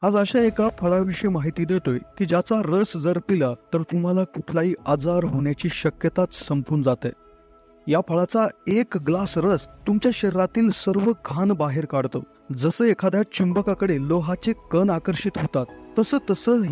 आज अशा एका फळाविषयी माहिती देतोय की ज्याचा रस जर पिला तर तुम्हाला कुठलाही आजार होण्याची शक्यताच संपून जाते. या फळाचा एक ग्लास रस तुमच्या शरीरातील सर्व घाण बाहेर काढतो. जसं एखाद्या चुंबकाकडे लोहाचे कण आकर्षित होतात तसं तसं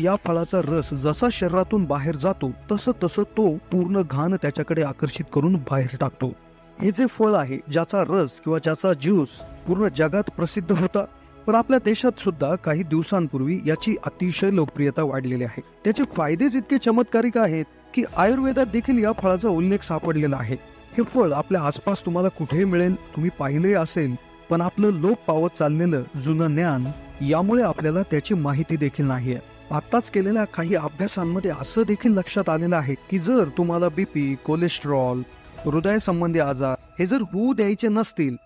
या फळाचा रस जसा शरीरातून बाहेर जातो तसं तसं तो पूर्ण घाण त्याच्याकडे आकर्षित करून बाहेर टाकतो. हे जे फळ आहे ज्याचा रस किंवा ज्याचा ज्यूस पूर्ण जगात प्रसिद्ध होता, पण आपल्या देशात सुद्धा काही दिवसांपूर्वी याची अतिशय लोकप्रियता वाढलेली आहे. त्याचे फायदेच इतके चमत्कारिक आहेत की आयुर्वेदात देखील या फळाचा उल्लेख सापडलेला आहे. हे फळ आपल्या आसपास तुम्हाला कुठेही मिळेल, तुम्ही पाहिले असेल, पण आपलं लोप पावत चाललेलं जुनं ज्ञान यामुळे आपल्याला त्याची माहिती देखील नाही आहे. आताच केलेल्या काही अभ्यासांमध्ये असं देखील लक्षात आलेलं आहे की जर तुम्हाला बीपी, कोलेस्ट्रॉल, हृदयासंबंधी आजार हे जर होऊ द्यायचे नसतील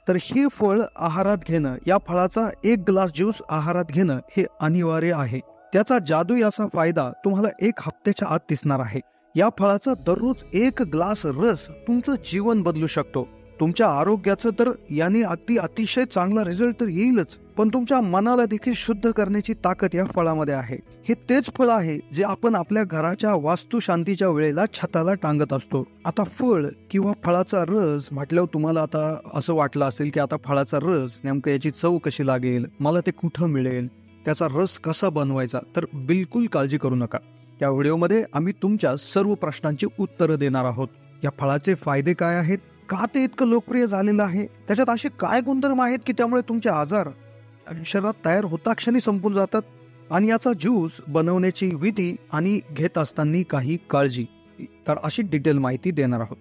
तर हे फळ आहारात घेणं, या फळाचा एक ग्लास ज्यूस आहारात घेणं हे अनिवार्य आहे. त्याचा जादू असा फायदा तुम्हाला 1 हफ्त्याच्या आत दिसणार आहे. या फळाचा दररोज 1 ग्लास रस तुमचं जीवन बदलू शकतो. तुमच्या आरोग्याचं तर याने अतिशय चांगला रिझल्ट तर येईलच, पण तुमच्या मनाला देखील शुद्ध करण्याची ताकद या फळामध्ये आहे. हे तेच फळ आहे जे आपण आपल्या घराच्या वास्तुशांतीच्या वेळेला छताला टांगत असतो. आता फळ किंवा फळाचा रस म्हटल्यावर तुम्हाला आता असं वाटलं असेल की आता फळाचा रस नेमकं याची चव कशी लागेल, मला ते कुठं मिळेल, त्याचा रस कसा बनवायचा. तर बिलकुल काळजी करू नका. या व्हिडिओमध्ये आम्ही तुमच्या सर्व प्रश्नांची उत्तरं देणार आहोत. या फळाचे फायदे काय आहेत, का ते इतकं लोकप्रिय झालेलं आहे, त्याच्यात असे काय गुणधर्म आहेत की त्यामुळे तुमचे आजार शरीरात तयार होता क्षणी संपून जातात, आणि याचा ज्यूस बनवण्याची विधी आणि घेत असताना काही काळजी, तर अशी डिटेल माहिती देणार आहोत.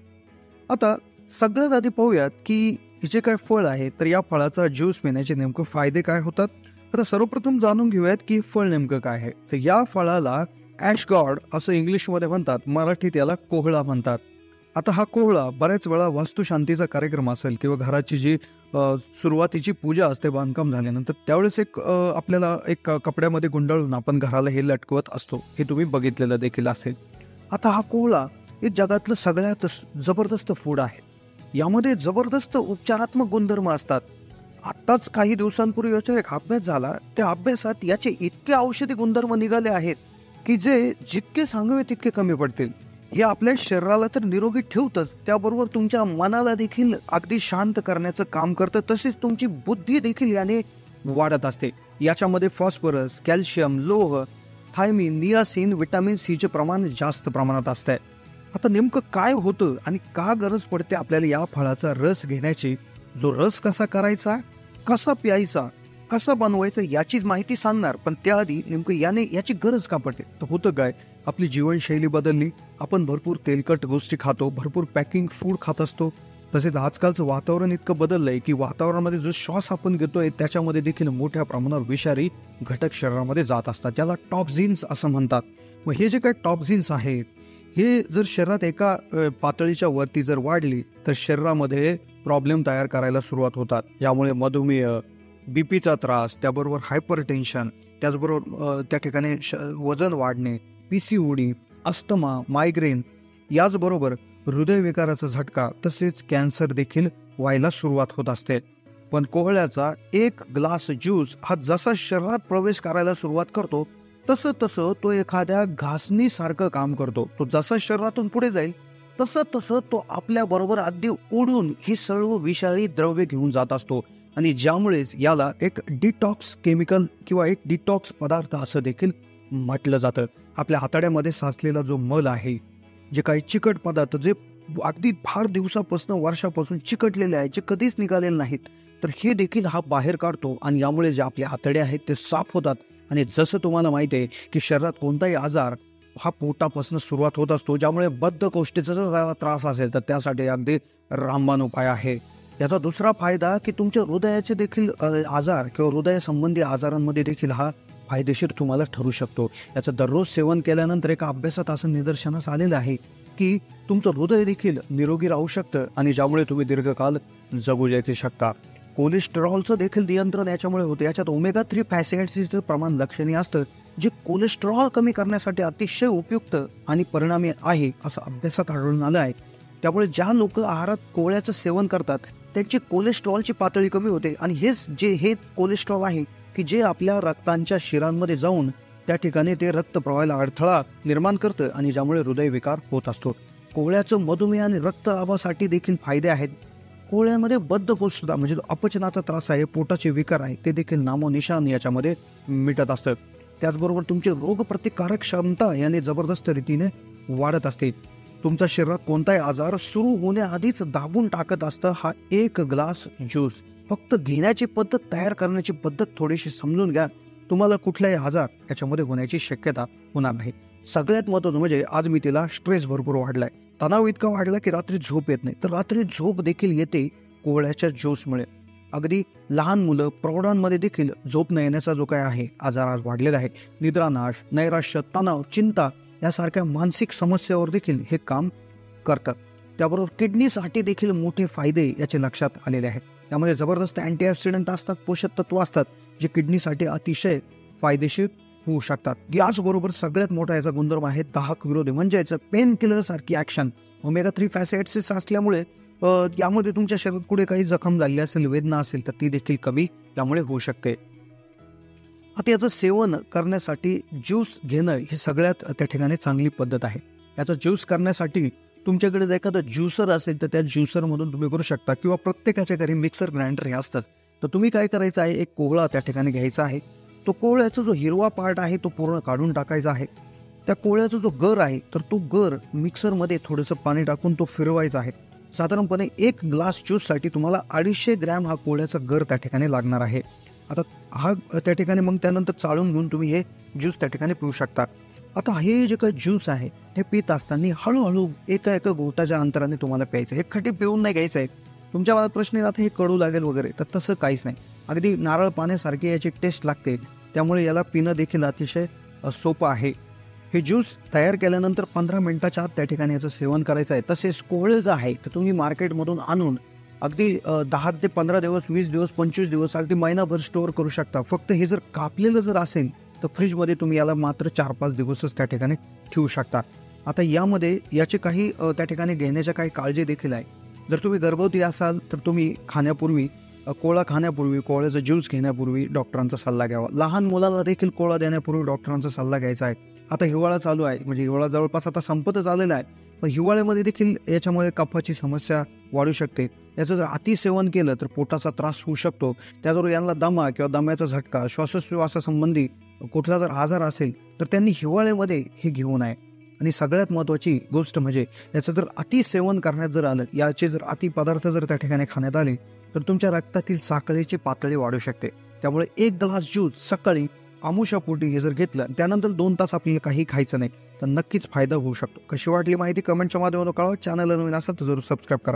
आता सगळ्यात आधी पाहूयात की जे काय फळ आहे तर या फळाचा ज्यूस पिण्याचे नेमकं फायदे काय होतात. तर सर्वप्रथम जाणून घेऊयात की फळ नेमकं काय आहे. तर या फळाला ॲशगॉर्ड असं इंग्लिशमध्ये म्हणतात, मराठीत याला कोहळा म्हणतात. आता हा कोहळा बऱ्याच वेळा वास्तुशांतीचा कार्यक्रम असेल किंवा घराची जी सुरुवातीची पूजा असते बांधकाम झाल्यानंतर, त्यावेळेस आपल्याला एक कपड्यामध्ये गुंडाळून आपण घराला हे लटकवत असतो, हे तुम्ही बघितलेलं देखील असेल. आता हा कोहळा हे जगातलं सगळ्यात जबरदस्त फूड आहे. यामध्ये जबरदस्त उपचारात्मक गुणधर्म असतात. आत्ताच काही दिवसांपूर्वी याचा एक अभ्यास झाला. त्या अभ्यासात याचे इतके औषधी गुणधर्म निघाले आहेत की जे जितके सांगावे तितके कमी पडतील. हे आपल्या शरीराला तर निरोगी ठेवतच, त्याबरोबर तुमच्या मनाला देखील अगदी शांत करण्याचं काम करतं. तसेच तुमची बुद्धी देखील याने वाढत असते. याच्यामध्ये फॉस्फरस, कॅल्शियम, लोह, थायमिन, नियासिन, व्हिटॅमिन सीचे प्रमाण जास्त प्रमाणात असते. आता नेमकं काय होतं आणि का गरज पडते आपल्याला या फळाचा रस घेण्याची, जो रस कसा करायचा, कसा प्यायचा, कसा बनवायचं याचीच माहिती सांगणार. पण त्याआधी नेमकं याची गरज का पडते. तर होतं काय, आपली जीवनशैली बदलली. आपण भरपूर तेलकट गोष्टी खातो, भरपूर पॅकिंग फूड खात असतो. तसेच आजकालचं वातावरण इतकं बदललंय की वातावरणामध्ये जो श्वास आपण घेतोय त्याच्यामध्ये देखील मोठ्या प्रमाणावर विषारी घटक शरीरामध्ये जात असतात, ज्याला टॉक्झिन्स असं म्हणतात. मग हे जे काही टॉक्झिन्स आहेत हे जर शरीरात एका पातळीच्या वरती जर वाढली तर शरीरामध्ये प्रॉब्लेम तयार करायला सुरुवात होतात. यामुळे मधुमेह, बीपीचा त्रास, त्याबरोबर हायपर टेन्शन, त्याचबरोबर त्या ठिकाणी वजन वाढणे, PCOD, अस्थमा, मायग्रेन, याचबरोबर हृदयविकाराचा झटका, तसेच कॅन्सर देखील व्हायला सुरुवात होत असते. पण कोहळ्याचा 1 ग्लास ज्यूस हा जसा शरीरात प्रवेश करायला सुरुवात करतो तसं तसं तो एखाद्या घासणीसारखं काम करतो. तो जसा शरीरातून पुढे जाईल तसं तसं तो आपल्या बरोबर अगदी उडून ही सर्व विषारी द्रव्य घेऊन जात असतो, आणि ज्यामुळेच याला एक डिटॉक्स केमिकल किंवा एक डिटॉक्स पदार्थ असं देखील म्हटलं जातं. आपल्या आतड्यामध्ये साचलेला जो मल आहे, जे काही चिकट पदार्थ जे अगदी फार दिवसापासून, वर्षापासून चिकटलेले आहेत, जे कधीच निघालेले नाहीत, तर हे देखील हा बाहेर काढतो, आणि यामुळे जे आपले आतडे आहेत ते साफ होतात. आणि जसं तुम्हाला माहिती आहे की शरीरात कोणताही आजार हा पोटापासून सुरुवात होत असतो, ज्यामुळे बद्धकोष्ठीचा जर त्रास असेल तर त्यासाठी अगदी रामबाण उपाय आहे. याचा दुसरा फायदा की तुमच्या हृदयाचे देखील आजार किंवा हृदयासंबंधी आजारांमध्ये देखील हा फायदेशीर तुम्हाला ठरू शकतो. याचं दररोज सेवन केल्यानंतर एका अभ्यासात असं निदर्शनास आलेलं आहे की तुमचं हृदय देखील निरोगी राहू शकतं, आणि ज्यामुळे तुम्ही दीर्घकाल जगू शकता. कोलेस्ट्रॉलचं देखील नियंत्रण याच्यामुळे होतं. याच्यात ओमेगा 3 फॅटी ॲसिडचं प्रमाण लक्षणीय असतं, जे कोलेस्ट्रॉल कमी करण्यासाठी अतिशय उपयुक्त आणि परिणामी आहे असं अभ्यासात आढळून आलं आहे. त्यामुळे ज्या लोक आहारात कोहळ्याचं सेवन करतात त्यांची कोलेस्ट्रॉलची पातळी कमी होते आणि हे कोलेस्ट्रॉल आहे की जे आपल्या रक्तांच्या शिरांमध्ये जाऊन त्या ठिकाणी ते रक्तप्रवाहाला अडथळा निर्माण करतं आणि ज्यामुळे हृदयविकार होत असतो. कोवळ्याचं मधुमेह आणि रक्तदाबासाठी देखील फायदे आहेत. कोवळ्यामध्ये बद्धकोष्ठता म्हणजे जो अपचनाचा त्रास आहे, पोटाचे विकार आहे, ते देखील नामोनिशाण याच्यामध्ये मिटत असतं. त्याचबरोबर तुमची रोगप्रतिकारक क्षमता याने जबरदस्त रीतीने वाढत असते. तुमच्या शरीरात कोणताही आजार सुरू होण्याआधीच दाबून टाकत असतं हा एक ग्लास ज्यूस. फक्त घेण्याची पद्धत, तयार करण्याची पद्धत थोडीशी समजून घ्या, तुम्हाला कुठलाही आजार याच्यामध्ये होण्याची शक्यता होणार नाही. सगळ्यात महत्त्वाचं म्हणजे आज मी तिला स्ट्रेस भरपूर वाढलाय, तणाव इतका वाढला की रात्री झोप येत नाही. तर रात्री झोप देखील येते कोवळ्याच्या ज्यूसमुळे. अगदी लहान मुलं, प्रौढांमध्ये देखील झोप न येण्याचा जो काय आहे आजार आज वाढलेला आहे. निद्रानाश, नैराश्य, तणाव, चिंता यासारख्या मानसिक समस्यावर देखील हे काम करतात. त्याबरोबर किडनीसाठी देखील मोठे फायदे याचे लक्षात आलेले आहेत. त्यामध्ये जबरदस्त अँटीऑक्सिडंट असतात, पोषक तत्व असतात जे किडनीसाठी अतिशय फायदेशीर होऊ शकतात. याचबरोबर सगळ्यात मोठा याचा गुणधर्म आहे दाहक विरोधी, म्हणजे पेन किलर सारखी ऍक्शन. ओमेगा 3 फॅटी ऍसिड्स असल्यामुळे यामध्ये तुमच्या शरीरात कुठे काही जखम झाली असेल, वेदना असेल तर ती देखील कमी यामुळे होऊ शकते. आता याचं सेवन करण्यासाठी ज्यूस घेणं ही सगळ्यात त्या ठिकाणी चांगली पद्धत आहे. याचं ज्यूस करण्यासाठी तुमच्याकडे जर एखादं ज्युसर असेल तर त्या ज्युसरमधून तुम्ही करू शकता, किंवा प्रत्येकाच्या घरी मिक्सर ग्राइंडर हे असतात. तर तुम्ही काय करायचं आहे, एक कोवळा त्या ठिकाणी घ्यायचा आहे. तो कोवळ्याचा जो हिरवा पार्ट आहे तो पूर्ण काढून टाकायचा आहे. त्या कोवळ्याचा जो गर आहे तर तो गर मिक्सरमध्ये थोडंसं पाणी टाकून तो फिरवायचा आहे. साधारणपणे 1 ग्लास ज्यूससाठी तुम्हाला 250 ग्रॅम हा कोवळ्याचा गर त्या ठिकाणी लागणार आहे. आता हा त्या ठिकाणी मग त्यानंतर चाळून घेऊन तुम्ही हे ज्यूस त्या ठिकाणी पिऊ शकता. आता हे जे काही ज्यूस आहे हे पित असताना हळूहळू एका घोटाच्या अंतराने तुम्हाला प्यायचं. हे खटी पिऊन नाही घ्यायचं आहे. तुमच्या मनात प्रश्न येतात हे कडू लागेल वगैरे, तर तसं काहीच नाही. अगदी नारळ पाण्यासारखी याची टेस्ट लागते, त्यामुळे याला पिणं देखील अतिशय सोपं आहे. हे ज्यूस तयार केल्यानंतर 15 मिनिटाच्या आत त्या ठिकाणी याचं सेवन करायचं आहे. तसेच कोवळे जे आहे तर तुम्ही मार्केटमधून आणून अगदी 10 ते 15 दिवस, 20 दिवस, 25 दिवस, अगदी महिनाभर स्टोअर करू शकता. फक्त हे जर कापलेलं जर असेल तर फ्रीजमध्ये तुम्ही याला मात्र 4-5 दिवसच त्या ठिकाणी ठेवू शकता. आता यामध्ये याचे काही त्या ठिकाणी घेण्याच्या काही काळजी देखील आहे. जर तुम्ही गर्भवती असाल तर तुम्ही कोवळा खाण्यापूर्वी, कोवळ्याचा ज्यूस घेण्यापूर्वी डॉक्टरांचा सल्ला घ्यावा. लहान मुलाला देखील कोवळा देण्यापूर्वी डॉक्टरांचा सल्ला घ्यायचा आहे. आता हिवाळा चालू आहे, म्हणजे हिवाळा जवळपास आता संपतच आलेला आहे. पण हिवाळ्यामध्ये देखील याच्यामुळे कफाची समस्या वाढू शकते. याचं जर अतिसेवन केलं तर पोटाचा त्रास होऊ शकतो. त्याचबरोबर यांना दमा किंवा दम्याचा झटका, श्वासोच्छवासासंबंधी कुठला जर आजार असेल तर त्यांनी हिवाळ्यामध्ये हे घेऊ नये. आणि सगळ्यात महत्त्वाची गोष्ट म्हणजे याचं जर अतिसेवन करण्यात जर आलं, याचे जर अतिपदार्थ जर त्या ठिकाणी खाण्यात आले तर तुमच्या रक्तातील साखरेची पातळी वाढू शकते. त्यामुळे 1 ग्लास ज्यूस सकाळी आमुषापोटी हे जर घेतलं, त्यानंतर 2 तास आपल्याला काही खायचं नाही, तर नक्कीच फायदा होऊ शकतो. कशी वाटली माहिती कमेंटच्या माध्यमातून कळवा. चॅनलला नवीन असाल तर जरूर सबस्क्राईब करा.